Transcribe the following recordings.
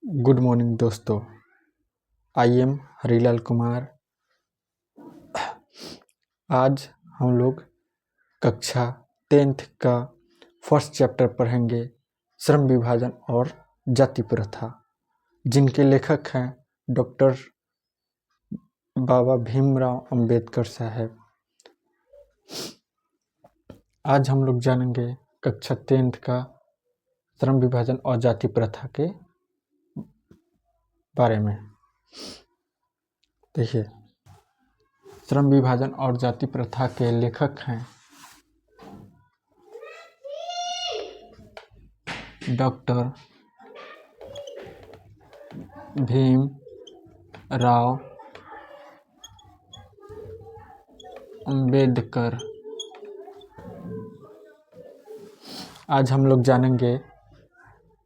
Good morning दोस्तों। I am Harilal Kumar. आज हम लोग कक्षा 10th का फर्स्ट चैप्टर पढ़ेंगे, श्रम विभाजन और जाति प्रथा, जिनके लेखक हैं डॉक्टर बाबा भीमराव अंबेडकर साहब। आज हम लोग जानेंगे कक्षा 10th का श्रम विभाजन और जाति प्रथा के बारे में। देखिए, श्रम विभाजन और जाति प्रथा के लेखक हैं डॉक्टर भीमराव अंबेडकर। आज हम लोग जानेंगे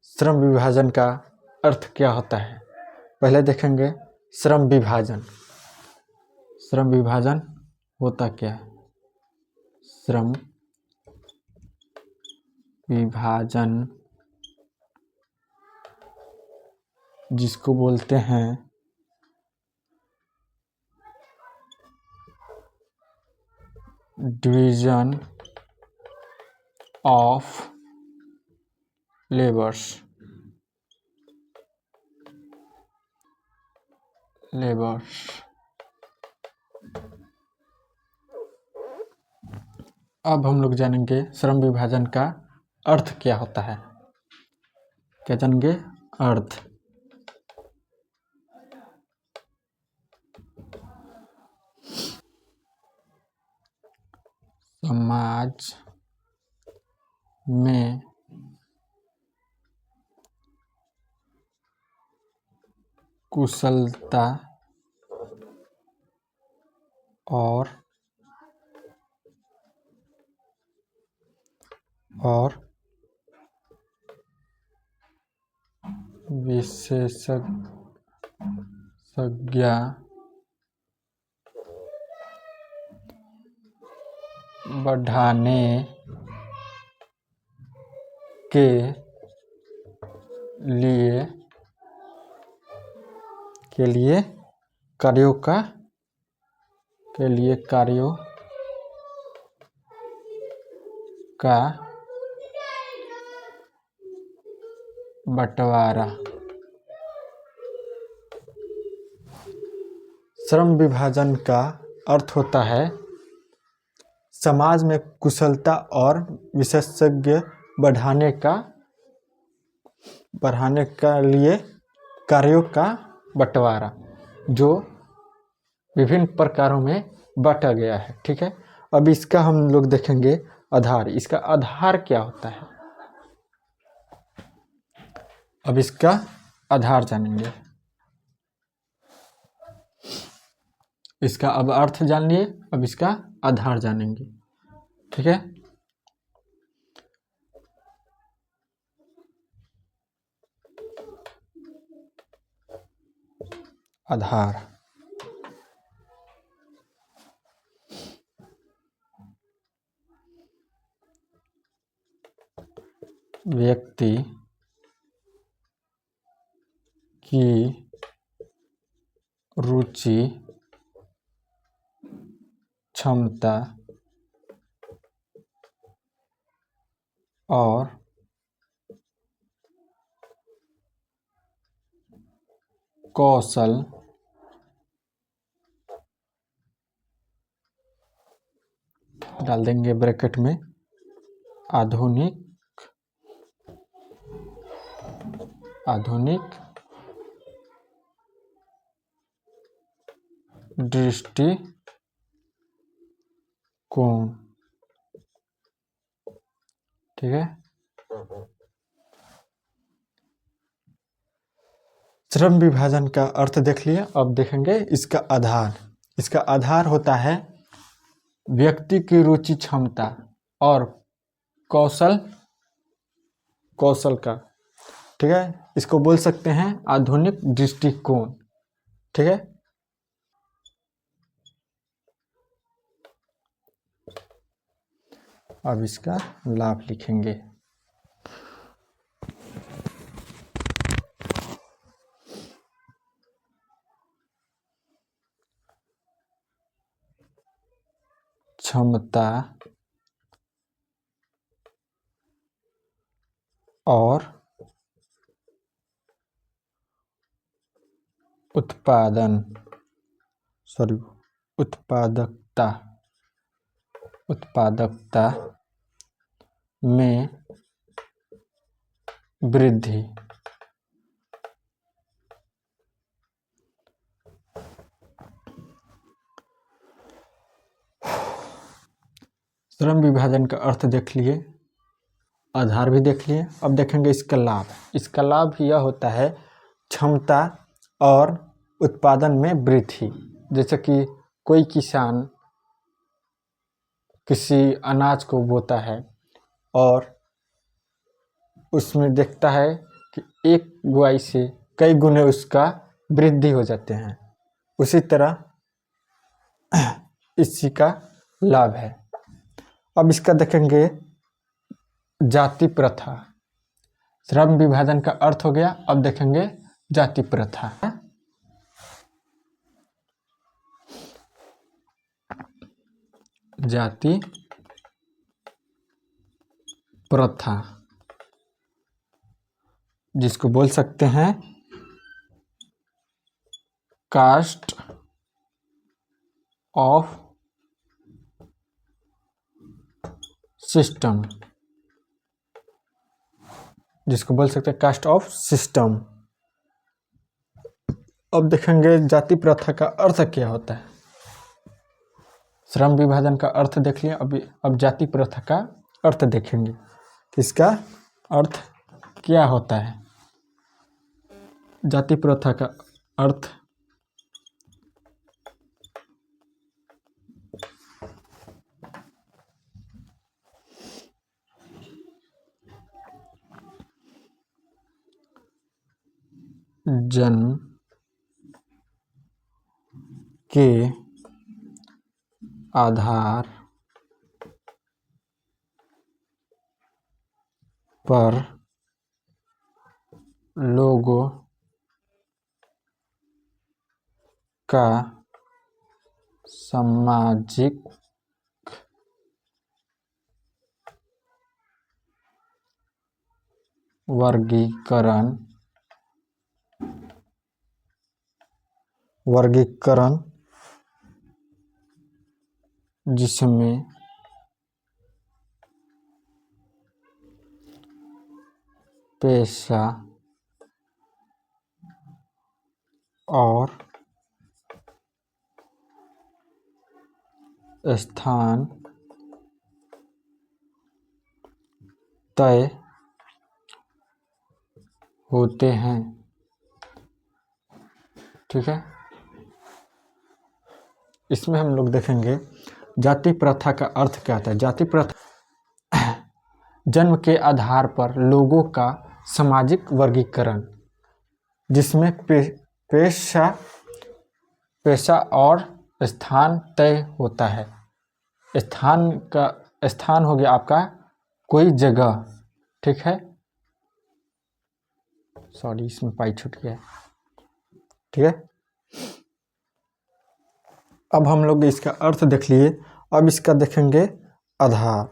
श्रम विभाजन का अर्थ क्या होता है। पहले देखेंगे श्रम विभाजन। श्रम विभाजन होता क्या है? श्रम विभाजन जिसको बोलते हैं डिवीजन ऑफ लेबर्स। अब हम लोग जानेंगे श्रम विभाजन का अर्थ क्या होता है। क्या जानेंगे? अर्थ। समाज में कुशलता और विशेषज्ञ बढ़ाने के लिए कार्यों का बंटवारा। श्रम विभाजन का अर्थ होता है समाज में कुशलता और विशेषज्ञ बढ़ाने का लिए कार्यों का बंटवारा, जो विभिन्न प्रकारों में बांटा गया है। ठीक है, अब इसका हम लोग देखेंगे आधार। इसका आधार क्या होता है? अब इसका आधार जानेंगे। इसका अब अर्थ जान लिए, अब इसका आधार जानेंगे। ठीक है, आधार। व्यक्ति की रुचि, क्षमता और कौशल डाल देंगे ब्रैकेट में आधुनिक दृष्टिकोण। ठीक है, श्रम विभाजन का अर्थ देख लिया। अब देखेंगे इसका आधार। इसका आधार होता है व्यक्ति की रुचि, क्षमता और कौशल का। ठीक है, इसको बोल सकते हैं आधुनिक दृष्टिकोण। ठीक है, अब इसका लाभ लिखेंगे। क्षमता और उत्पादकता में वृद्धि। श्रम विभाजन का अर्थ देख लिए, आधार भी देख लिए। अब देखेंगे इसका लाभ। इसका लाभ यह होता है क्षमता और उत्पादन में वृद्धि। जैसे कि कोई किसान किसी अनाज को बोता है और उसमें देखता है कि एक बुआई से कई गुने उसका वृद्धि हो जाते हैं, उसी तरह इसी का लाभ है। अब इसका देखेंगे जाति प्रथा। श्रम विभाजन का अर्थ हो गया। अब देखेंगे जाति प्रथा। जाति प्रथा जिसको बोल सकते हैं कास्ट ऑफ सिस्टम, जिसको बोल सकते हैं कास्ट ऑफ सिस्टम। अब देखेंगे जाति प्रथा का अर्थ क्या होता है। श्रम विभाजन का अर्थ देख लिया, अब जाति प्रथा का अर्थ देखेंगे कि इसका अर्थ क्या होता है। जाति प्रथा का अर्थ जन्म के आधार पर लोगों का सामाजिक वर्गीकरण जिसमें पेशा और स्थान तय होते हैं। ठीक है, इसमें हम लोग देखेंगे जाति प्रथा का अर्थ क्या होता है। जाति प्रथा जन्म के आधार पर लोगों का सामाजिक वर्गीकरण जिसमें पेशा और स्थान तय होता है। स्थान हो गया आपका कोई जगह। ठीक है, सॉरी इसमें पाई छूट गया। ठीक है, अब हम लोग इसका अर्थ देख लिए। अब इसका देखेंगे आधार।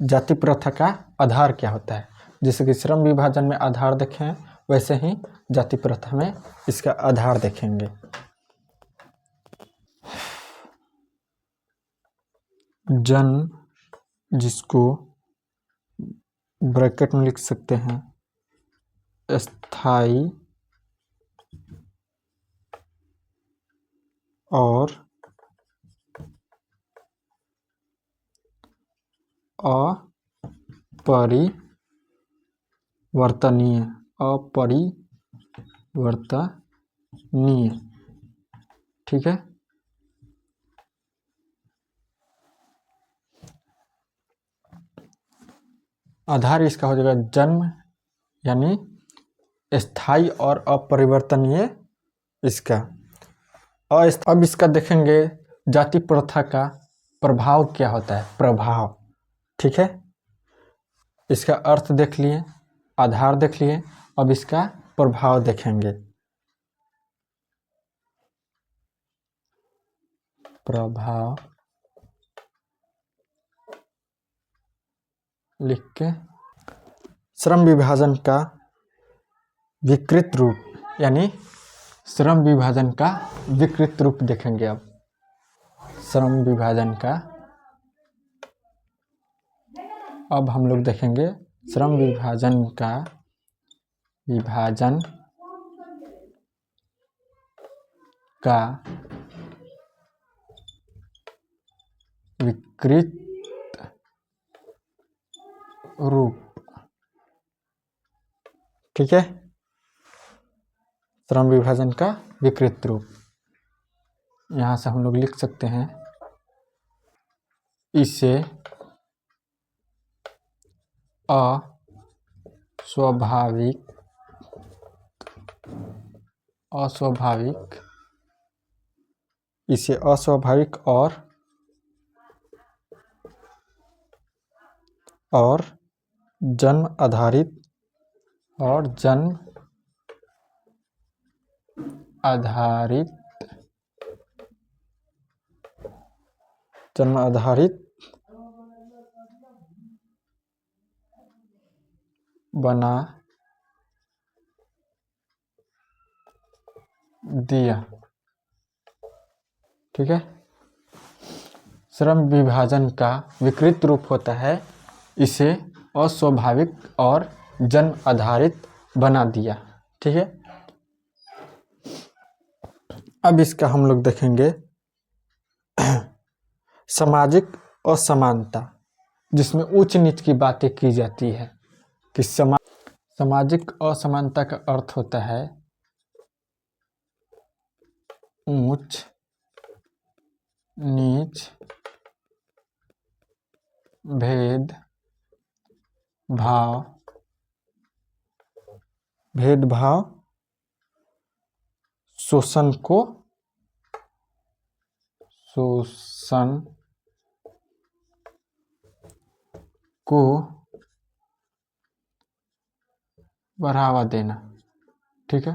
जाति प्रथा का आधार क्या होता है। जैसे कि श्रम विभाजन में आधार देखें, वैसे ही जाति प्रथा में इसका आधार देखेंगे। जन्म, जिसको ब्रैकेट में लिख सकते हैं स्थायी और अपरिवर्तनीय। ठीक है, आधार इसका हो जाएगा जन्म यानी स्थायी और अपरिवर्तनीय इसका। और अब इसका देखेंगे जाति प्रथा का प्रभाव क्या होता है। प्रभाव, ठीक है, इसका अर्थ देख लिए, आधार देख लिए। अब इसका प्रभाव देखेंगे। प्रभाव लिख के श्रम विभाजन का विकृत रूप, यानी श्रम विभाजन का विकृत रूप देखेंगे। अब श्रम विभाजन का अब हम लोग देखेंगे श्रम विभाजन का विकृत रूप। ठीक है, श्रम विभाजन का विकृत रूप। यहां से हम लोग लिख सकते हैं, इसे अस्वाभाविक और जन्म आधारित बना दिया। ठीक है, श्रम विभाजन का विकृत रूप होता है, इसे अस्वाभाविक और जन्म आधारित बना दिया। ठीक है, अब इसका हम लोग देखेंगे सामाजिक असमानता, जिसमें ऊंच नीच की बातें की जाती है। कि सामाजिक असमानता का अर्थ होता है ऊंच नीच, भेदभाव, शोषण को बढ़ावा देना। ठीक है,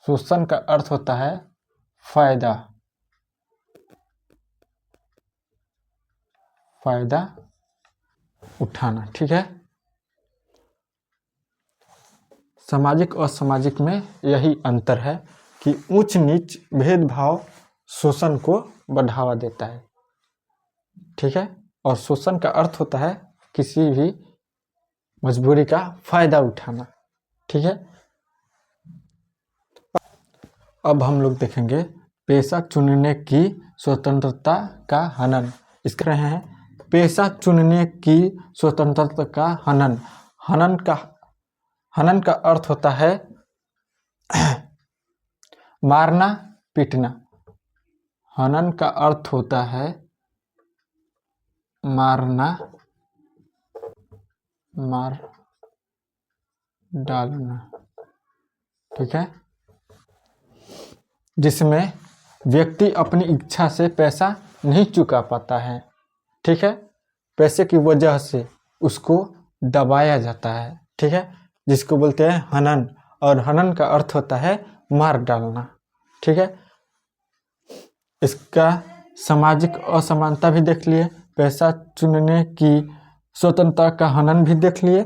शोषण का अर्थ होता है फायदा उठाना। ठीक है, सामाजिक और सामाजिक में यही अंतर है कि ऊंच नीच, भेदभाव शोषण को बढ़ावा देता है। ठीक है, और शोषण का अर्थ होता है किसी भी मजबूरी का फायदा उठाना। ठीक है, अब हम लोग देखेंगे पेशा चुनने की स्वतंत्रता का हनन। इसके रहे हैं पेशा चुनने की स्वतंत्रता का हनन। हनन का अर्थ होता है मारना पीटना। हनन का अर्थ होता है मार डालना। ठीक है, जिसमें व्यक्ति अपनी इच्छा से पैसा नहीं चुका पाता है। ठीक है, पैसे की वजह से उसको दबाया जाता है। ठीक है, जिसको बोलते हैं हनन, और हनन का अर्थ होता है मार डालना। ठीक है, इसका सामाजिक असमानता भी देख लिए, पैसा चुनने की स्वतंत्रता का हनन भी देख लिए।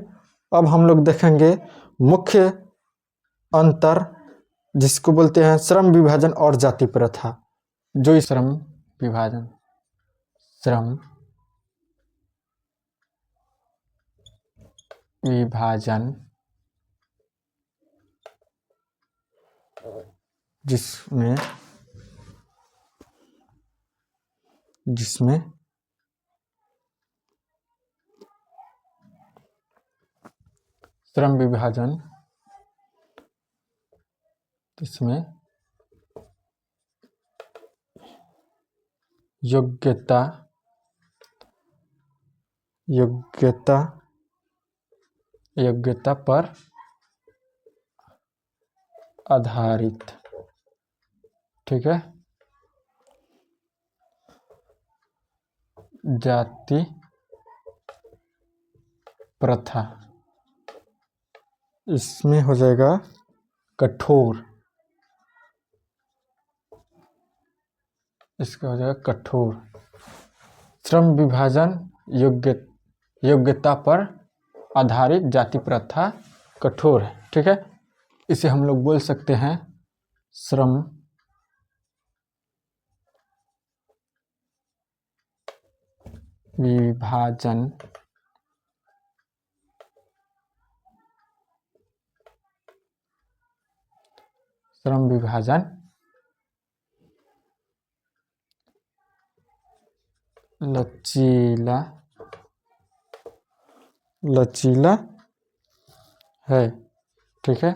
अब हम लोग देखेंगे मुख्य अंतर, जिसको बोलते हैं श्रम विभाजन और जाति प्रथा। जो श्रम विभाजन जिसमें श्रम विभाजन जिसमें योग्यता पर आधारित। ठीक है, जाति प्रथा, इसमें हो जाएगा कठोर। इसका हो जाएगा कठोर। श्रम विभाजन योग्यता पर आधारित जाति प्रथा कठोर है। ठीक है, इसे हम लोग बोल सकते हैं श्रम विभाजन लचीला है। ठीक है,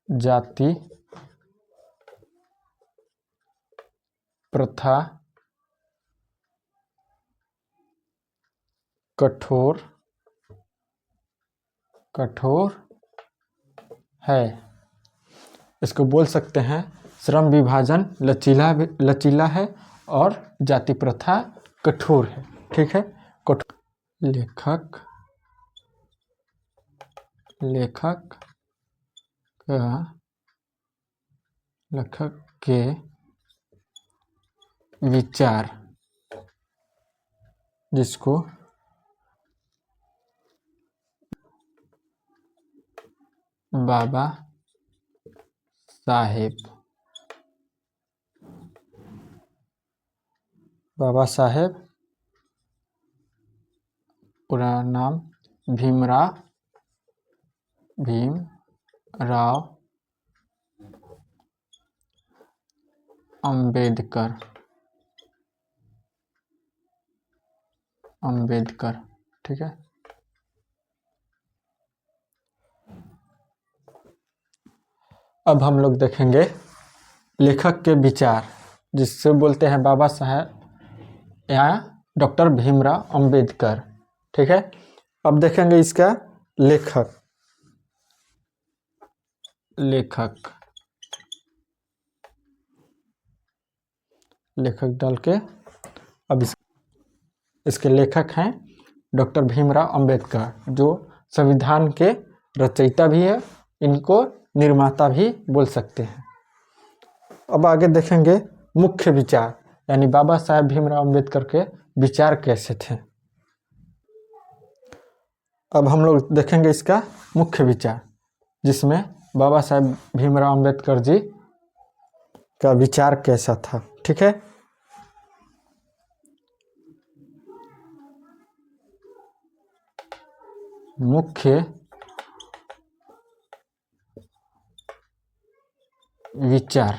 जाति प्रथा कठोर है। इसको बोल सकते हैं श्रम विभाजन लचीला है और जाति प्रथा कठोर है। ठीक है, लेखक के विचार, जिसको बाबा साहेब पूरा नाम भीमराव अंबेडकर। ठीक है, अब हम लोग देखेंगे लेखक के विचार, जिससे बोलते हैं बाबा साहेब या डॉक्टर भीमराव अंबेडकर। ठीक है, अब देखेंगे इसका लेखक डाल के अब इसके लेखक हैं डॉक्टर भीमराव अंबेडकर, जो संविधान के रचयिता भी है, इनको निर्माता भी बोल सकते हैं। अब आगे देखेंगे मुख्य विचार, यानी बाबा साहेब भीमराव अंबेडकर के विचार कैसे थे। अब हम लोग देखेंगे इसका मुख्य विचार, जिसमें बाबा साहेब भीमराव अंबेडकर जी का विचार कैसा था। ठीक है, मुख्य विचार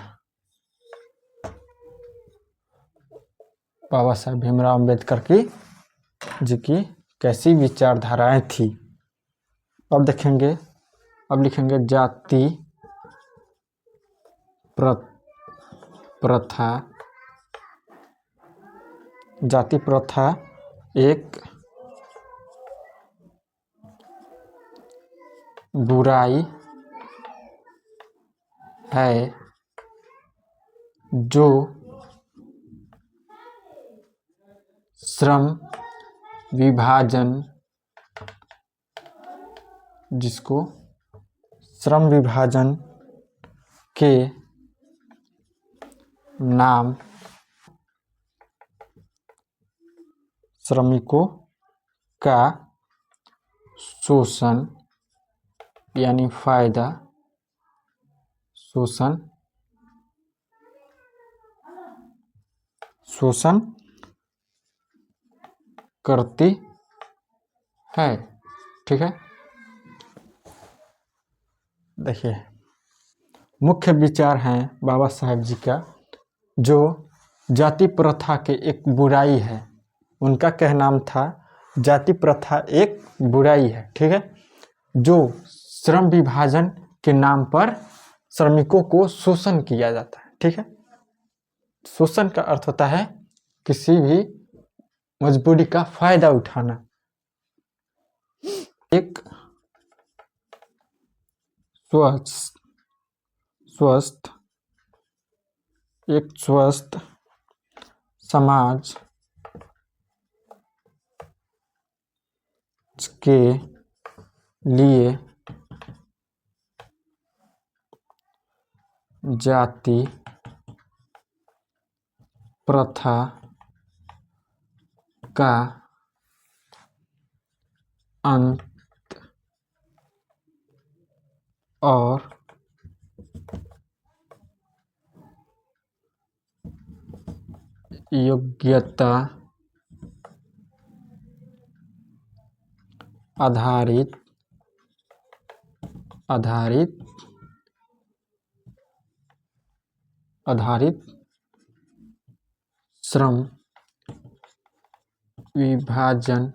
बाबा साहेब भीमराव अंबेडकर जी की कैसी विचारधाराएं थी। अब देखेंगे, अब लिखेंगे जाति प्रथा एक बुराई है जो श्रम विभाजन, जिसको श्रम विभाजन के नाम श्रमिकों का शोषण यानी फायदा शोषण करती है। ठीक है, देखिए मुख्य विचार हैं बाबा साहेब जी का, जो जाति प्रथा के एक बुराई है, उनका कहना था जाति प्रथा एक बुराई है। ठीक है, जो श्रम विभाजन के नाम पर श्रमिकों को शोषण किया जाता है। ठीक है, शोषण का अर्थ होता है किसी भी मजबूरी का फायदा उठाना। एक स्वस्थ समाज के लिए जाति प्रथा का अंत और योग्यता आधारित श्रम विभाजन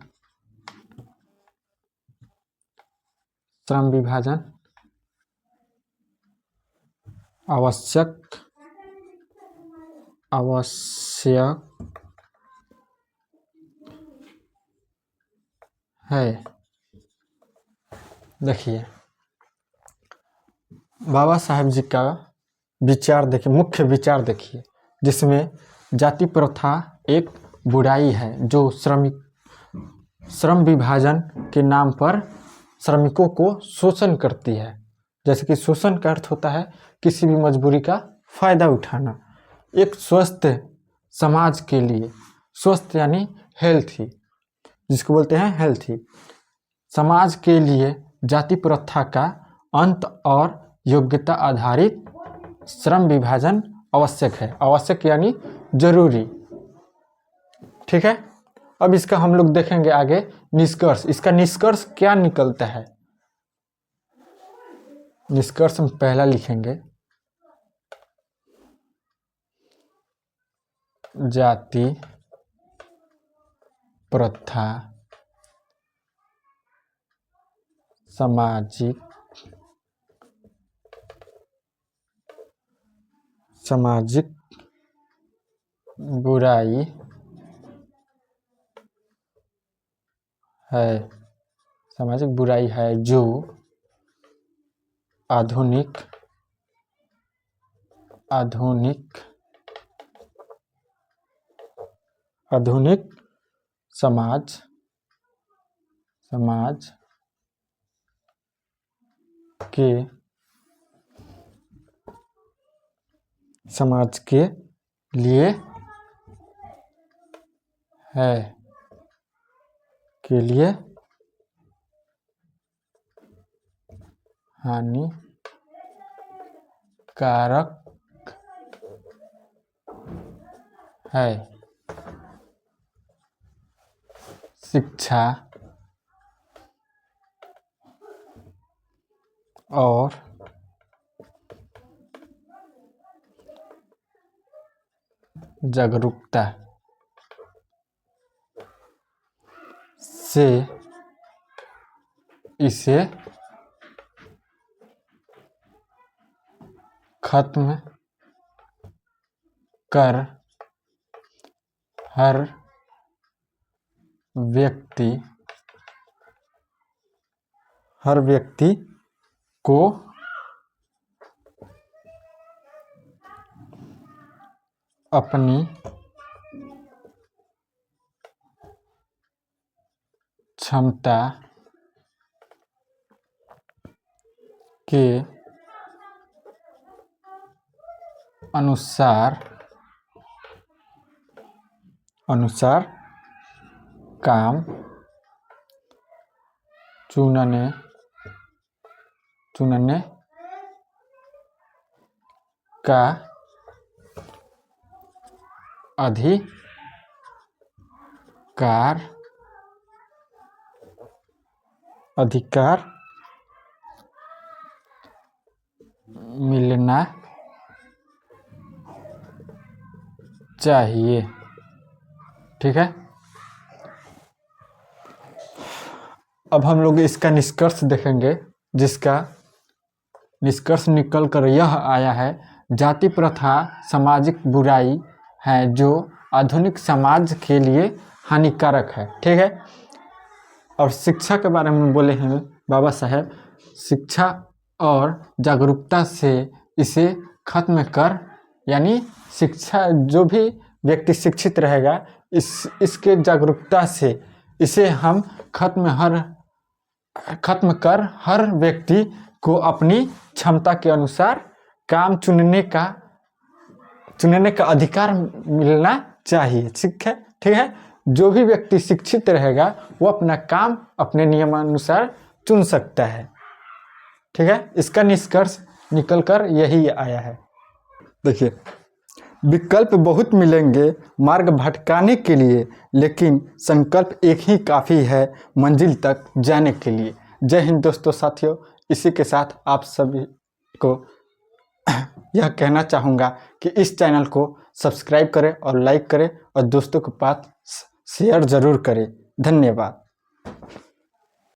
आवश्यक है। देखिए बाबा साहेब जी का विचार देखिए, मुख्य विचार देखिए, जिसमें जाति प्रथा एक बुराई है जो श्रम विभाजन के नाम पर श्रमिकों को शोषण करती है। जैसे कि शोषण का अर्थ होता है किसी भी मजबूरी का फायदा उठाना। एक स्वस्थ समाज के लिए, स्वस्थ यानी हेल्थी, जिसको बोलते हैं हेल्थी समाज के लिए जाति प्रथा का अंत और योग्यता आधारित श्रम विभाजन आवश्यक है। आवश्यक यानी जरूरी, ठीक है। अब इसका हम लोग देखेंगे आगे निष्कर्ष। इसका निष्कर्ष क्या निकलता है? निष्कर्ष हम पहला लिखेंगे, जाति प्रथा सामाजिक बुराई है, सामाजिक बुराई है जो आधुनिक समाज के लिए है, हानिकारक है। शिक्षा और जागरूकता से इसे खत्म कर हर व्यक्ति को अपनी क्षमता के अनुसार काम चुनने का अधिकार मिलना चाहिए, ठीक है। अब हम लोग इसका निष्कर्ष देखेंगे, जिसका निष्कर्ष निकल कर यह आया है, जाति प्रथा सामाजिक बुराई है जो आधुनिक समाज के लिए हानिकारक है, ठीक है। और शिक्षा के बारे में बोले हैं बाबा साहेब, शिक्षा और जागरूकता से इसे खत्म कर, यानी शिक्षा, जो भी व्यक्ति शिक्षित रहेगा इसके जागरूकता से इसे हम खत्म कर हर व्यक्ति को अपनी क्षमता के अनुसार काम चुनने का चुनने का अधिकार मिलना चाहिए। ठीक है। जो भी व्यक्ति शिक्षित रहेगा वो अपना काम अपने नियमानुसार चुन सकता है। ठीक है। इसका निष्कर्ष निकलकर यही आया है। देखिए, विकल्प बहुत मिलेंगे मार्ग भटकाने के लिए, लेकिन संकल्प एक ही काफ़ी है मंजिल तक जाने के लिए। जय हिंद दोस्तों, साथियों। इसी के साथ आप सभी को यह कहना चाहूँगा कि इस चैनल को सब्सक्राइब करें और लाइक करें और दोस्तों के पास शेयर ज़रूर करें। धन्यवाद।